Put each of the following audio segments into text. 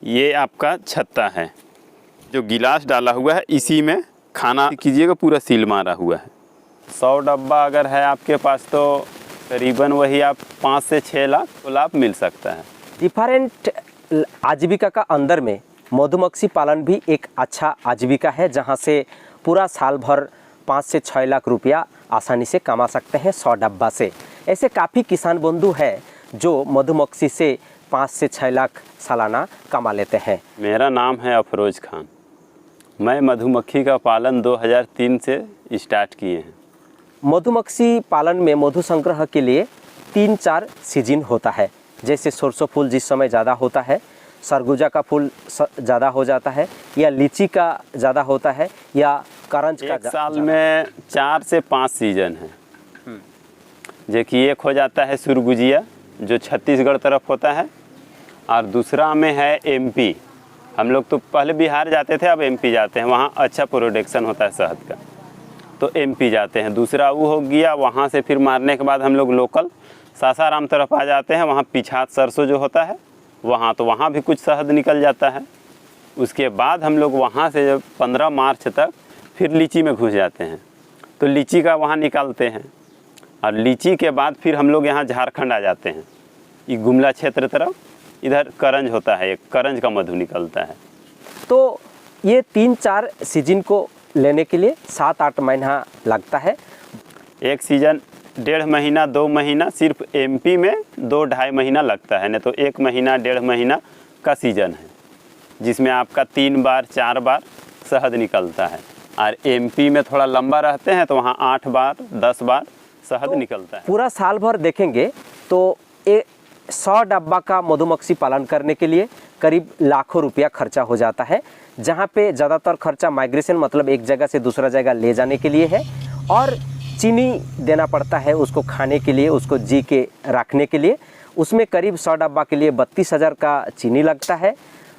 ये आपका छत्ता है, जो गिलास डाला हुआ है इसी में खाना कीजिएगा, पूरा सील मारा हुआ है। 100 डब्बा अगर है आपके पास तो करीबन वही आप 5 से 6 लाख तो लाभ मिल सकता है। डिफरेंट आजीविका का अंदर में मधुमक्खी पालन भी एक अच्छा आजीविका है, जहां से पूरा साल भर 5 से 6 लाख रुपया आसानी से कमा सकते हैं 100 डब्बा से। ऐसे काफ़ी किसान बंधु हैं जो मधुमक्खी से 5 से 6 लाख सालाना कमा लेते हैं। मेरा नाम है अफरोज़ खान। मैं मधुमक्खी का पालन 2003 से स्टार्ट किए हैं। मधुमक्खी पालन में मधु संग्रह के लिए 3-4 सीजन होता है। जैसे सरसों फूल जिस समय ज़्यादा होता है, सरगुजा का फूल ज़्यादा हो जाता है, या लीची का ज़्यादा होता है, या करंज का। एक साल में 4 से 5 सीजन है। जो कि एक हो जाता है सुरगुजिया जो छत्तीसगढ़ तरफ होता है, और दूसरा में है एमपी। हम लोग तो पहले बिहार जाते थे, अब एमपी जाते हैं, वहाँ अच्छा प्रोडक्शन होता है शहद का, तो एमपी जाते हैं। दूसरा वो हो गया, वहाँ से फिर मारने के बाद हम लोग लोकल सासाराम तरफ आ जाते हैं। वहाँ पिछात सरसों जो होता है वहाँ भी कुछ शहद निकल जाता है। उसके बाद हम लोग वहाँ से जब 15 मार्च तक फिर लीची में घुस जाते हैं, तो लीची का वहाँ निकालते हैं। और लीची के बाद फिर हम लोग यहाँ झारखंड आ जाते हैं, ये गुमला क्षेत्र तरफ, इधर करंज होता है, एक करंज का मधु निकलता है। तो ये 3-4 सीजन को लेने के लिए 7-8 महीना लगता है। एक सीज़न 1.5 महीना 2 महीना सिर्फ एमपी में 2-2.5 महीना लगता है, नहीं तो 1 महीना 1.5 महीना का सीज़न है, जिसमें आपका 3 बार 4 बार शहद निकलता है। और एमपी में थोड़ा लंबा रहते हैं तो वहाँ 8 बार 10 बार शहद निकलता है। पूरा साल भर देखेंगे तो 100 डब्बा का मधुमक्खी पालन करने के लिए करीब लाखों रुपया खर्चा हो जाता है, जहाँ पे ज़्यादातर खर्चा माइग्रेशन मतलब एक जगह से दूसरा जगह ले जाने के लिए है, और चीनी देना पड़ता है उसको खाने के लिए, उसको जी के रखने के लिए। उसमें करीब 100 डब्बा के लिए 32,000 का चीनी लगता है।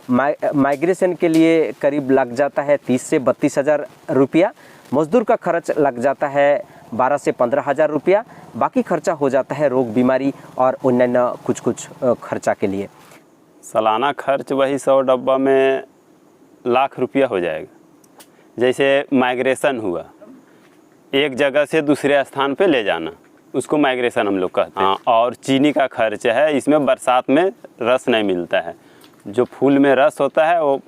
माइग्रेशन के लिए करीब लग जाता है 30 से 32,000 रुपया। मजदूर का खर्च लग जाता है 12 से 15,000 रुपया। बाकी खर्चा हो जाता है रोग बीमारी और अन्य कुछ खर्चा के लिए। सालाना खर्च वही 100 डब्बा में लाख रुपया हो जाएगा। जैसे माइग्रेशन हुआ, एक जगह से दूसरे स्थान पे ले जाना, उसको माइग्रेशन हम लोग कहते हैं। और चीनी का खर्च है, इसमें बरसात में रस नहीं मिलता है। जो फूल में रस होता है वो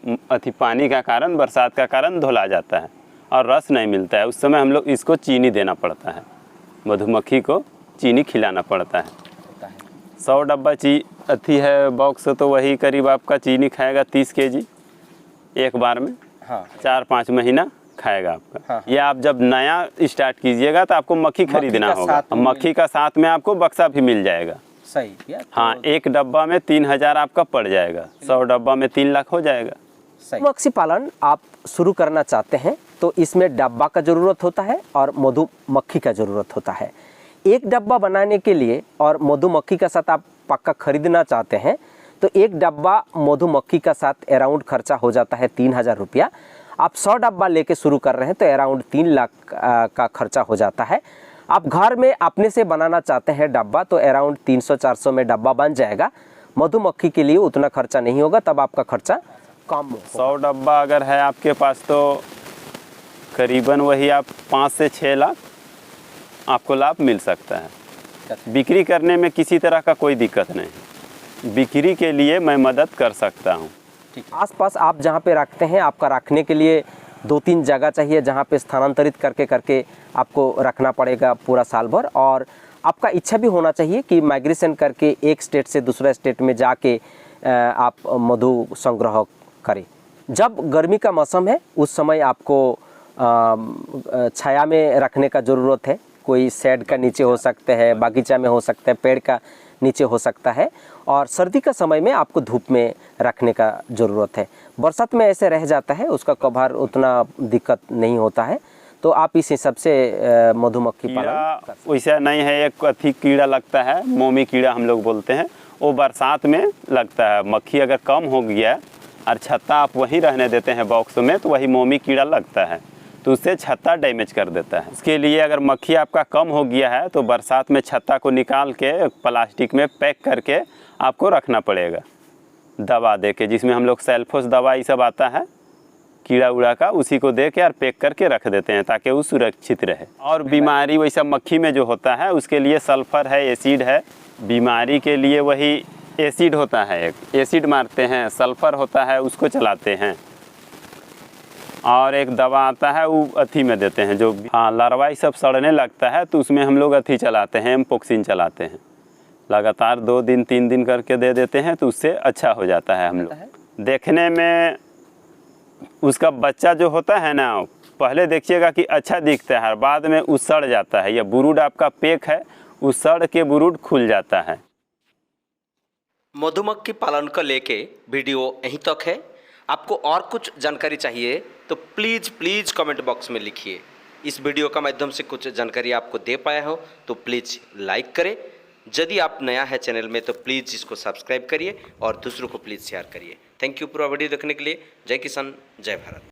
पानी का कारण, बरसात का कारण धुला जाता है और रस नहीं मिलता है। उस समय हम लोग इसको चीनी देना पड़ता है, मधुमक्खी को चीनी खिलाना पड़ता है। 100 डब्बा है बॉक्स, तो वही करीब आपका चीनी खाएगा 30 केजी एक बार में। हाँ। 4-5 महीना खाएगा आपका। हाँ। ये आप जब नया स्टार्ट कीजिएगा तो आपको मक्खी खरीदना होगा। मक्खी का साथ में आपको बक्सा भी मिल जाएगा। सही। हाँ, एक डब्बा में 3,000 आपका पड़ जाएगा, 100 डब्बा में 3 लाख हो जाएगा। मधुमक्खी पालन आप शुरू करना चाहते हैं तो इसमें डब्बा का ज़रूरत होता है और मधुमक्खी का ज़रूरत होता है। एक डब्बा बनाने के लिए और मधुमक्खी का साथ आप पक्का खरीदना चाहते हैं तो एक डब्बा मधुमक्खी का साथ अराउंड खर्चा हो जाता है 3,000 रुपया। आप 100 डब्बा लेके शुरू कर रहे हैं तो अराउंड 3 लाख का खर्चा हो जाता है। आप घर में अपने से बनाना चाहते हैं डब्बा तो अराउंड 300-400 में डब्बा बन जाएगा। मधुमक्खी के लिए उतना खर्चा नहीं होगा, तब आपका खर्चा कम होगा। 100 डब्बा अगर है आपके पास तो करीबन वही आप 5 से 6 लाख आपको लाभ मिल सकता है। बिक्री करने में किसी तरह का कोई दिक्कत नहीं, बिक्री के लिए मैं मदद कर सकता हूँ। आसपास आप जहाँ पे रखते हैं, आपका रखने के लिए 2-3 जगह चाहिए जहाँ पे स्थानांतरित करके आपको रखना पड़ेगा पूरा साल भर। और आपका इच्छा भी होना चाहिए कि माइग्रेशन करके एक स्टेट से दूसरा स्टेट में जाके आप मधु संग्रह करें। जब गर्मी का मौसम है उस समय आपको छाया में रखने का ज़रूरत है। कोई शेड का नीचे हो सकता है, बागीचा में हो सकता है, पेड़ का नीचे हो सकता है। और सर्दी का समय में आपको धूप में रखने का ज़रूरत है। बरसात में ऐसे रह जाता है, उसका कभार उतना दिक्कत नहीं होता है। तो आप इस हिसाब से मधुमक्खी पालन वैसा नहीं है। एक कीड़ा लगता है, मोमी कीड़ा हम लोग बोलते हैं, वो बरसात में लगता है। मक्खी अगर कम हो गया और छत्ता आप वहीं रहने देते हैं बॉक्स में, तो वही मोमी कीड़ा लगता है, तो उससे छत्ता डैमेज कर देता है। इसके लिए अगर मक्खी आपका कम हो गया है तो बरसात में छत्ता को निकाल के प्लास्टिक में पैक करके आपको रखना पड़ेगा। दवा दे के, जिसमें हम लोग सेल्फोस दवा ये सब आता है कीड़ा उड़ा का, उसी को दे के और पैक करके रख देते हैं ताकि वो सुरक्षित रहे। और बीमारी वैसा मक्खी में जो होता है उसके लिए सल्फ़र है, एसिड है। बीमारी के लिए वही एसिड होता है, एक एसिड मारते हैं, सल्फ़र होता है उसको चलाते हैं। और एक दवा आता है वो अथी में देते हैं जो लार्वा ये सब सड़ने लगता है तो उसमें हम लोग अथी चलाते हैं, एम्पोक्सिन चलाते हैं। लगातार 2 दिन 3 दिन करके दे देते हैं तो उससे अच्छा हो जाता है। हम लोग देखने में उसका बच्चा जो होता है ना, पहले देखिएगा कि अच्छा दिखता है, बाद में वो सड़ जाता है। या बुरुड आपका पैक है, उस सड़ के बुरुड खुल जाता है। मधुमक्खी पालन को लेके वीडियो यहीं तक है। आपको और कुछ जानकारी चाहिए तो प्लीज़ कमेंट बॉक्स में लिखिए। इस वीडियो का माध्यम से कुछ जानकारी आपको दे पाया हो तो प्लीज़ लाइक करें। यदि आप नया है चैनल में तो प्लीज़ इसको सब्सक्राइब करिए और दूसरों को प्लीज़ शेयर करिए। थैंक यू पूरा वीडियो देखने के लिए। जय किसान, जय भारत।